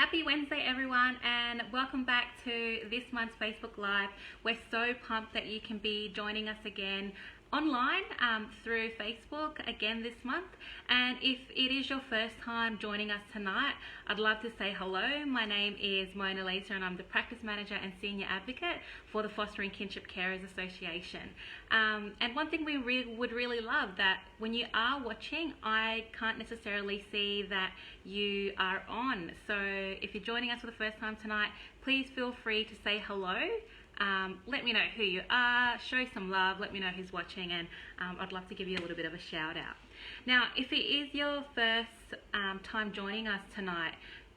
Happy Wednesday everyone, and welcome back to this month's Facebook Live. We're so pumped that you can be joining us again online through Facebook again this month. And if it is your first time joining us tonight, I'd love to say hello. My name is Mona Lisa and I'm the Practice Manager and Senior Advocate for the Fostering Kinship Carers Association. And one thing we would really love that when you are watching, I can't necessarily see that you are on. So if you're joining us for the first time tonight, please feel free to say hello. Let me know who you are, show some love, let me know who's watching, and I'd love to give you a little bit of a shout out. Now, if it is your first time joining us tonight,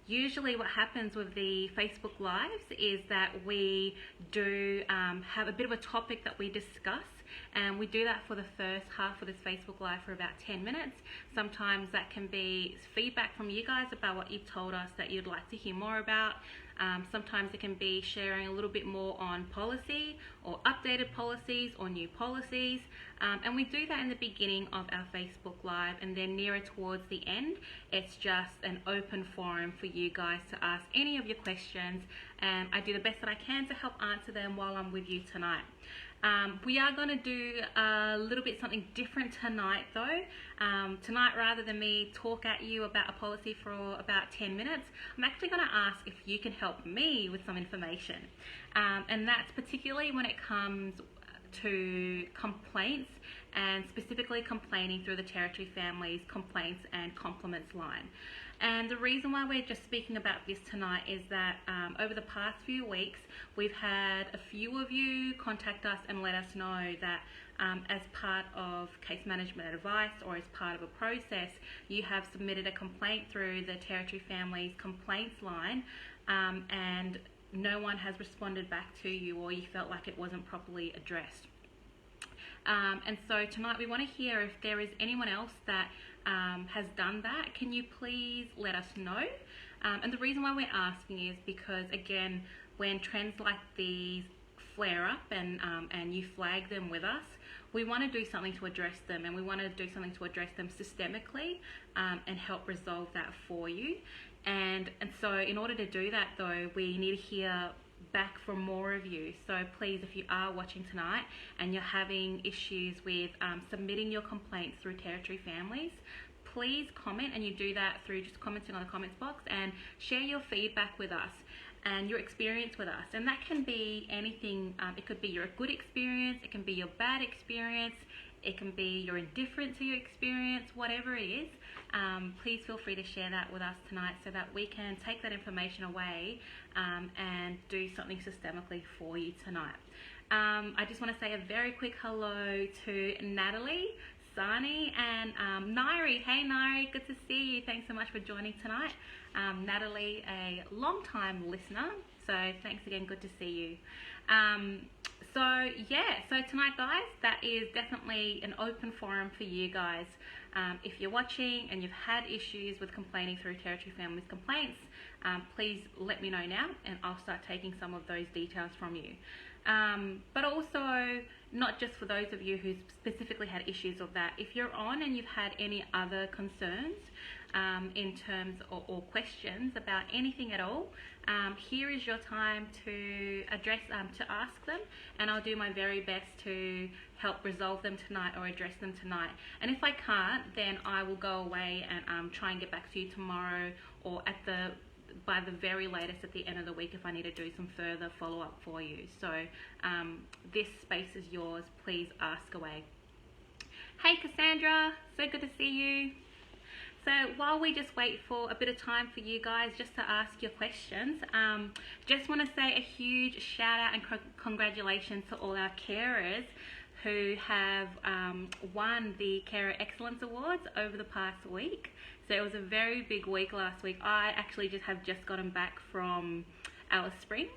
usually what happens with the Facebook Lives is that we do have a bit of a topic that we discuss, and we do that for the first half of this Facebook Live for about 10 minutes. Sometimes that can be feedback from you guys about what you've told us that you'd like to hear more about. Sometimes it can be sharing a little bit more on policy or updated policies or new policies. And we do that in the beginning of our Facebook Live, and then nearer towards the end, it's just an open forum for you guys to ask any of your questions, and I do the best that I can to help answer them while I'm with you tonight. We are going to do a little bit something different tonight though. Tonight, rather than me talk at you about a policy for about 10 minutes, I'm actually going to ask if you can help me with some information. And that's particularly when it comes to complaints, and specifically complaining through the Territory Families Complaints and Compliments line. And the reason why we're just speaking about this tonight is that over the past few weeks, we've had a few of you contact us and let us know that as part of case management advice or as part of a process, you have submitted a complaint through the Territory Families Complaints line, and no one has responded back to you, or you felt like it wasn't properly addressed. And so tonight we want to hear if there is anyone else that has done that. Can you please let us know? And the reason why we're asking is because, again, when trends like these flare up and you flag them with us, we want to do something to address them, and we want to do something to address them systemically and help resolve that for you. And so in order to do that though, we need to hear back from more of you. So please, if you are watching tonight and you're having issues with submitting your complaints through Territory Families, please comment, and you do that through just commenting on the comments box, and share your feedback with us and your experience with us. And that can be anything. It could be your good experience, it can be your bad experience, it can be your indifference to your experience, whatever it is. Please feel free to share that with us tonight so that we can take that information away and do something systemically for you tonight. I just want to say a very quick hello to Natalie, Sani, and Nairi. Hey Nairi, good to see you. Thanks so much for joining tonight. Natalie, a long-time listener, so thanks again, good to see you. So tonight guys, that is definitely an open forum for you guys. If you're watching and you've had issues with complaining through Territory Families Complaints, please let me know now, and I'll start taking some of those details from you. But also, not just for those of you who specifically had issues of that, if you're on and you've had any other concerns in terms or questions about anything at all, here is your time to ask them, and I'll do my very best to help resolve them tonight or address them tonight. And if I can't, then I will go away and try and get back to you tomorrow, or by the very latest at the end of the week if I need to do some further follow-up for you. So this space is yours. Please ask away. Hey Cassandra, so good to see you. So while we just wait for a bit of time for you guys just to ask your questions, just want to say a huge shout out and congratulations to all our carers who have won the Carer Excellence Awards over the past week. So it was a very big week last week. I actually have just gotten back from Alice Springs,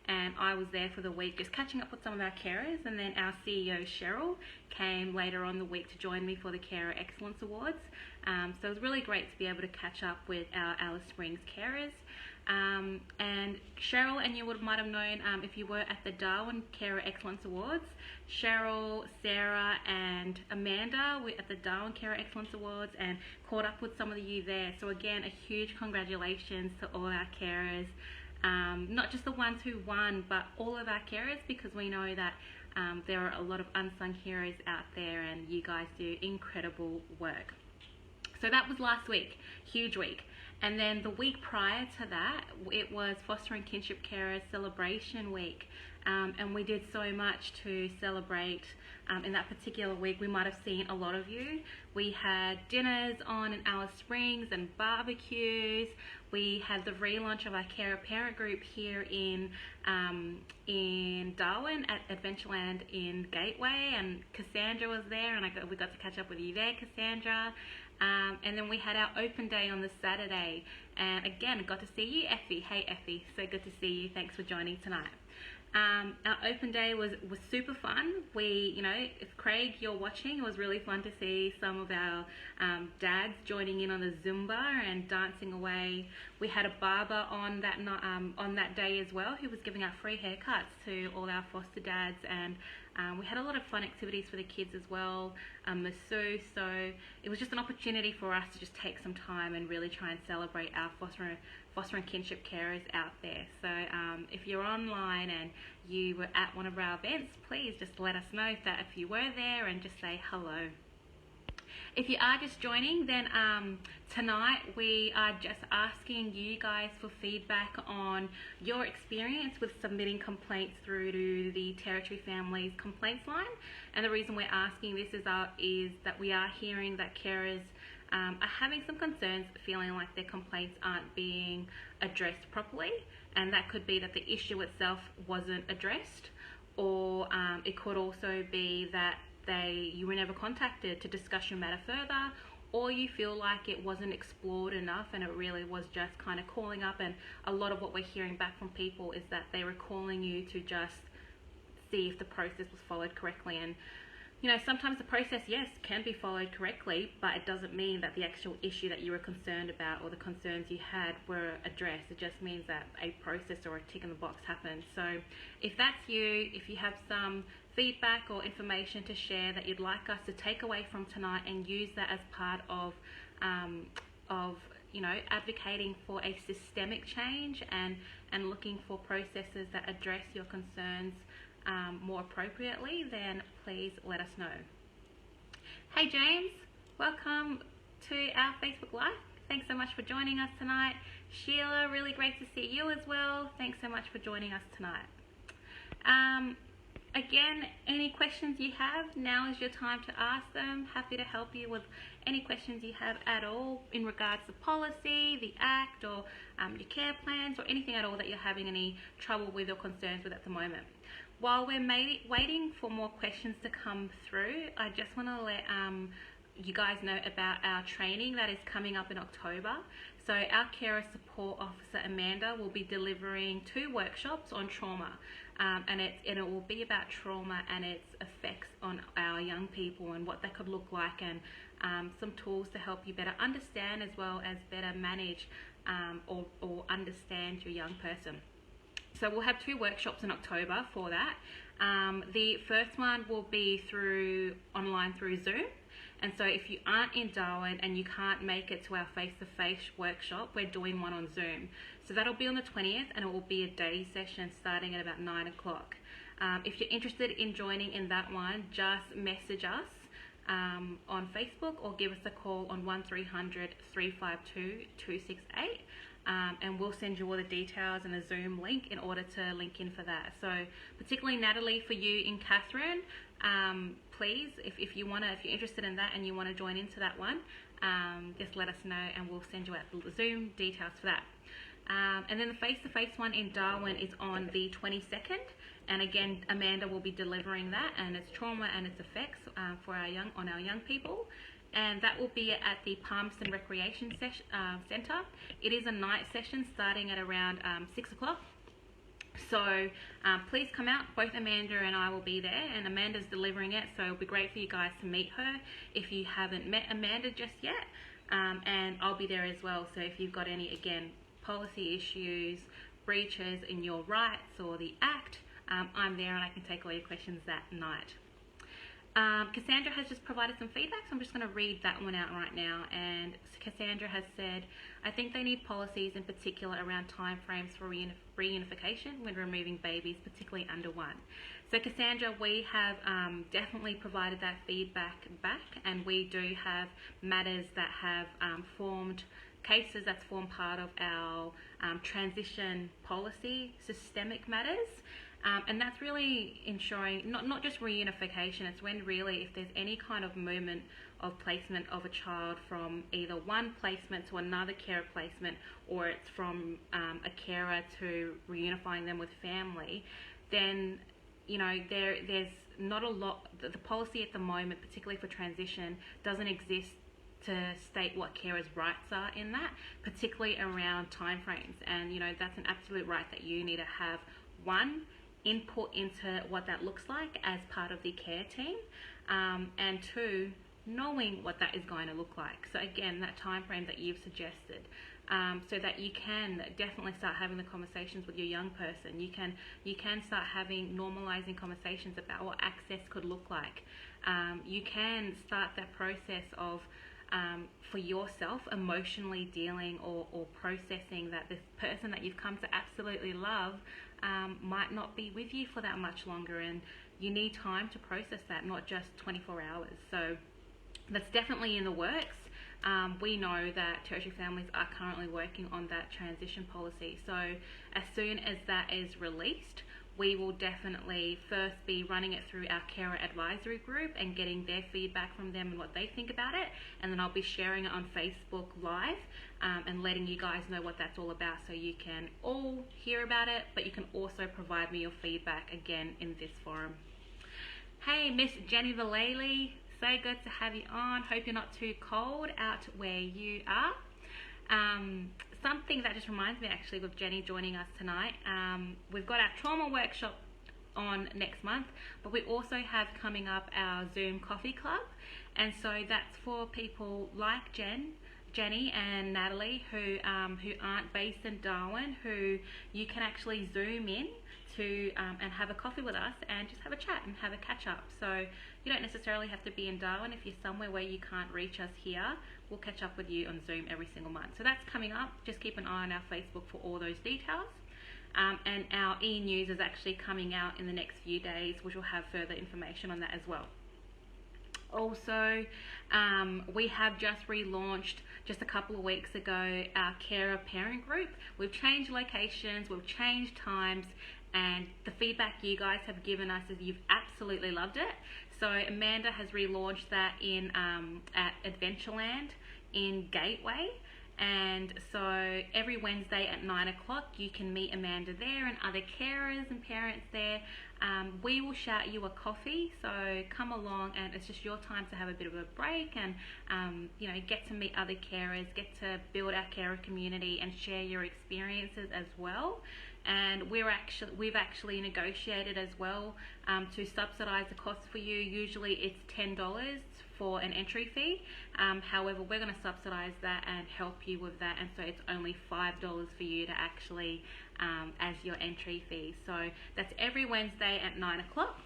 and I was there for the week just catching up with some of our carers, and then our CEO Cheryl came later on the week to join me for the Carer Excellence Awards. So it was really great to be able to catch up with our Alice Springs carers. And Cheryl, and you might have known if you were at the Darwin Carer Excellence Awards, Cheryl, Sarah and Amanda were at the Darwin Carer Excellence Awards and caught up with some of you there. So again, a huge congratulations to all our carers, not just the ones who won, but all of our carers, because we know that there are a lot of unsung heroes out there and you guys do incredible work. So that was last week, huge week. And then the week prior to that, it was Foster and Kinship Carers Celebration Week. And we did so much to celebrate in that particular week. We might have seen a lot of you. We had dinners on in Alice Springs and barbecues. We had the relaunch of our Carer Parent Group here in Darwin at Adventureland in Gateway, and Cassandra was there, and we got to catch up with you there, Cassandra. And then we had our open day on the Saturday, and again, got to see you, Effie. Hey Effie, so good to see you. Thanks for joining tonight. Our open day was super fun. If Craig, you're watching, it was really fun to see some of our dads joining in on the Zumba and dancing away. We had a barber on that day as well, who was giving out free haircuts to all our foster dads, and we had a lot of fun activities for the kids as well, masseuse. So it was just an opportunity for us to just take some time and really try and celebrate our foster and kinship carers out there. So if you're online and you were at one of our events, please just let us know if you were there, and just say hello. If you are just joining, then tonight we are just asking you guys for feedback on your experience with submitting complaints through to the Territory Families Complaints Line. And the reason we're asking this is that we are hearing that carers are having some concerns, feeling like their complaints aren't being addressed properly, and that could be that the issue itself wasn't addressed, or it could also be that you were never contacted to discuss your matter further, or you feel like it wasn't explored enough and it really was just kind of calling up. And a lot of what we're hearing back from people is that they were calling you to just see if the process was followed correctly. And sometimes the process, yes, can be followed correctly, but it doesn't mean that the actual issue that you were concerned about or the concerns you had were addressed. It just means that a process or a tick in the box happened. So if that's you, if you have some feedback or information to share that you'd like us to take away from tonight and use that as part of advocating for a systemic change and looking for processes that address your concerns more appropriately, then please let us know. Hey James, welcome to our Facebook Live. Thanks so much for joining us tonight. Sheila, really great to see you as well. Thanks so much for joining us tonight. Again, any questions you have, now is your time to ask them. Happy to help you with any questions you have at all in regards to policy, the Act, or your care plans, or anything at all that you're having any trouble with or concerns with at the moment. While we're waiting for more questions to come through, I just want to let you guys know about our training that is coming up in October. So our Carer Support Officer Amanda will be delivering 2 workshops on trauma, and it will be about trauma and its effects on our young people and what that could look like, and some tools to help you better understand as well as better manage or understand your young person. So we'll have 2 workshops in October for that. The first one will be online through Zoom. And so if you aren't in Darwin and you can't make it to our face-to-face workshop, we're doing one on Zoom. So that'll be on the 20th, and it will be a day session starting at about 9 o'clock. If you're interested in joining in that one, just message us on Facebook or give us a call on 1300 352 268. And we'll send you all the details and a Zoom link in order to link in for that. So particularly Natalie, for you in Catherine, please, if you're interested in that and you want to join into that one, just let us know and we'll send you out the Zoom details for that. And then the face-to-face one in Darwin is on the 22nd, and again Amanda will be delivering that, and it's trauma and its effects on our young people. And that will be at the Palmerston Recreation Centre. It is a night session starting at around 6 o'clock. So please come out. Both Amanda and I will be there, and Amanda's delivering it, so it'll be great for you guys to meet her if you haven't met Amanda just yet. And I'll be there as well, so if you've got any, again, policy issues, breaches in your rights or the Act, I'm there and I can take all your questions that night. Cassandra has just provided some feedback, so I'm just going to read that one out right now. And Cassandra has said, I think they need policies in particular around timeframes for reunification when removing babies, particularly under 1. So Cassandra, we have definitely provided that feedback back, and we do have matters that have formed cases that's formed part of our transition policy, systemic matters. And that's really ensuring not just reunification, it's when really if there's any kind of movement of placement of a child from either one placement to another carer placement, or it's from a carer to reunifying them with family, then there's not a lot. The policy at the moment, particularly for transition, doesn't exist to state what carers' rights are in that, particularly around timeframes. And that's an absolute right that you need to have. One, input into what that looks like as part of the care team, and 2, knowing what that is going to look like. So again, that time frame that you've suggested, so that you can definitely start having the conversations with your young person. You can start having normalizing conversations about what access could look like. You can start that process of for yourself emotionally dealing or processing that this person that you've come to absolutely love might not be with you for that much longer, and you need time to process that, not just 24 hours. So that's definitely in the works. We know that Territory Families are currently working on that transition policy. So as soon as that is released, we will definitely first be running it through our carer advisory group and getting their feedback from them and what they think about it. And then I'll be sharing it on Facebook Live and letting you guys know what that's all about, so you can all hear about it, but you can also provide me your feedback again in this forum. Hey, Miss Jenny Vallely, so good to have you on. Hope you're not too cold out where you are. Something that just reminds me actually with Jenny joining us tonight, we've got our trauma workshop on next month, but we also have coming up our Zoom coffee club, and so that's for people like Jenny and Natalie who aren't based in Darwin, who you can actually Zoom in to and have a coffee with us and just have a chat and have a catch up. So you don't necessarily have to be in Darwin. If you're somewhere where you can't reach us here, we'll catch up with you on Zoom every single month. So that's coming up. Just keep an eye on our Facebook for all those details. And our e-news is actually coming out in the next few days, which will have further information on that as well. Also, we have just relaunched just a couple of weeks ago our carer parent group. We've changed locations, we've changed times, and the feedback you guys have given us is you've absolutely loved it. So Amanda has relaunched that in at Adventureland in Gateway, and so every Wednesday at 9 o'clock you can meet Amanda there and other carers and parents there. We will shout you a coffee, so come along, and it's just your time to have a bit of a break and get to meet other carers, get to build our carer community and share your experiences as well. And we've actually negotiated as well to subsidise the cost for you. Usually it's $10 for an entry fee. However, we're going to subsidise that and help you with that, and so it's only $5 for you to actually as your entry fee. So that's every Wednesday at 9 o'clock.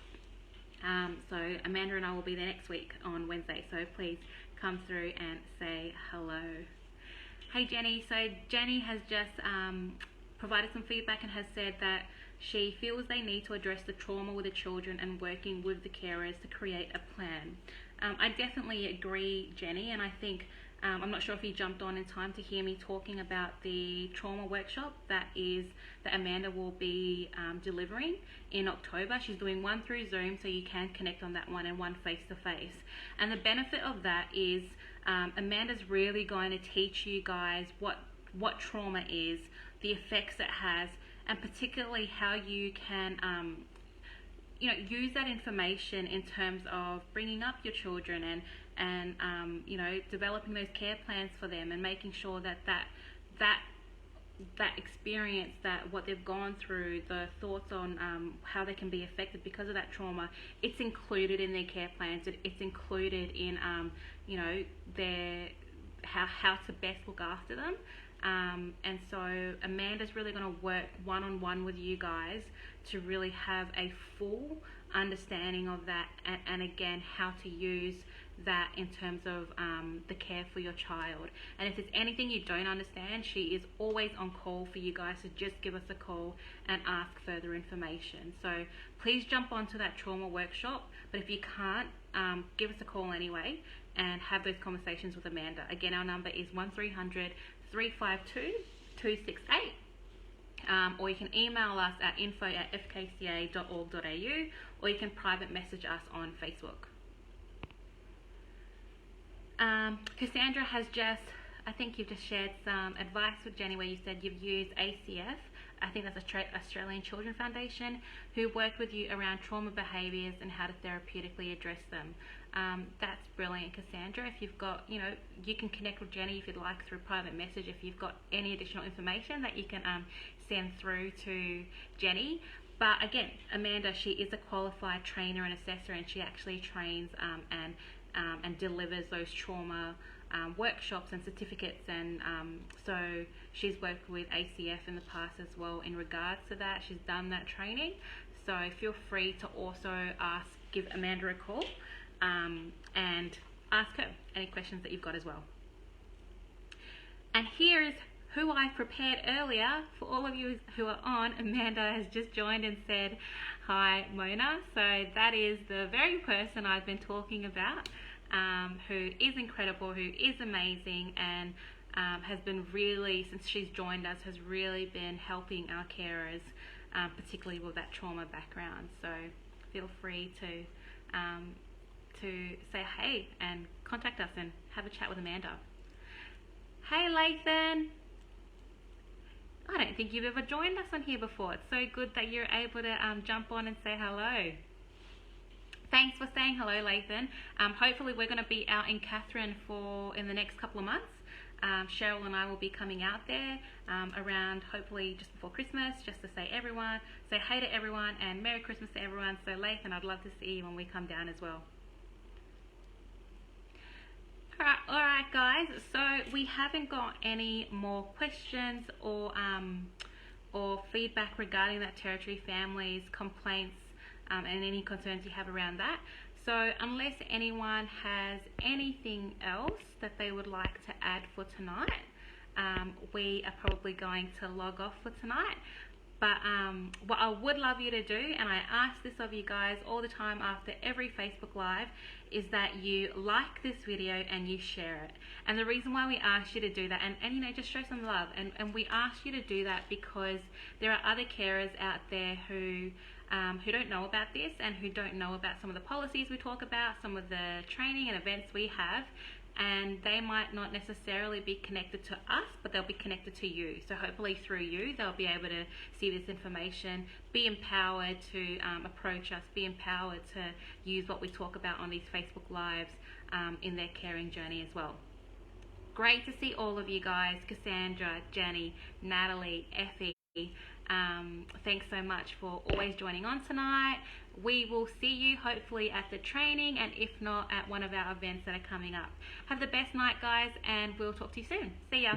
So Amanda and I will be there next week on Wednesday, so please come through and say hello. Hey Jenny, so Jenny has just provided some feedback and has said that she feels they need to address the trauma with the children and working with the carers to create a plan. I definitely agree, Jenny, and I think I'm not sure if you jumped on in time to hear me talking about the trauma workshop that Amanda will be delivering in October. She's doing one through Zoom, so you can connect on that one, and one face-to-face. And the benefit of that is Amanda's really going to teach you guys what trauma is, the effects it has, and particularly how you can use that information in terms of bringing up your children and developing those care plans for them, and making sure that that experience, that what they've gone through, the thoughts on how they can be affected because of that trauma, it's included in their care plans. It's included in you know, their how to best look after them. And so Amanda's really going to work one-on-one with you guys to really have a full understanding of that, and again, how to use that in terms of the care for your child. And if there's anything you don't understand, she is always on call for you guys, so just give us a call and ask further information. So please jump onto that trauma workshop, but if you can't, give us a call anyway and have those conversations with Amanda. Again, our number is 1300 352 268. Or you can email us at info@fkca.org.au, or you can private message us on Facebook. Cassandra has just, I think you've just shared some advice with Jenny where you said you've used ACF, I think that's Australian Children Foundation, who worked with you around trauma behaviours and how to therapeutically address them. That's brilliant, Cassandra. If you've got, you know, you can connect with Jenny if you'd like through private message if you've got any additional information that you can send through to Jenny. But again, Amanda, she is a qualified trainer and assessor, and she actually trains and delivers those trauma workshops and certificates, and so she's worked with ACF in the past as well in regards to that. She's done that training, so feel free to also give Amanda a call and ask her any questions that you've got as well. And here's who I prepared earlier for all of you who are on. Amanda has just joined and said, hi Mona. So that is the very person I've been talking about, who is incredible, who is amazing, and has been really, since she's joined us, has really been helping our carers, particularly with that trauma background. So feel free to say hey and contact us and have a chat with Amanda. Hey Lathan. I don't think you've ever joined us on here before. It's so good that you're able to jump on and say hello. Thanks for saying hello, Lathan. Hopefully we're going to be out in Katherine in the next couple of months. Cheryl and I will be coming out there around, hopefully just before Christmas, just to say hey to everyone and Merry Christmas to everyone. So Lathan, I'd love to see you when we come down as well. Alright guys, so we haven't got any more questions or feedback regarding that Territory Families complaints and any concerns you have around that. So unless anyone has anything else that they would like to add for tonight, we are probably going to log off for tonight. But what I would love you to do, and I ask this of you guys all the time after every Facebook Live, is that you like this video and you share it. And the reason why we ask you to do that, and you know, just show some love, and we ask you to do that because there are other carers out there who don't know about this and who don't know about some of the policies we talk about, some of the training and events we have, and they might not necessarily be connected to us, but they'll be connected to you. So hopefully through you, they'll be able to see this information, be empowered to approach us, be empowered to use what we talk about on these Facebook Lives in their caring journey as well. Great to see all of you guys, Cassandra, Jenny, Natalie, Effie. Thanks so much for always joining on tonight. We will see you hopefully at the training, and if not, at one of our events that are coming up. Have the best night guys, and we'll talk to you soon. See ya.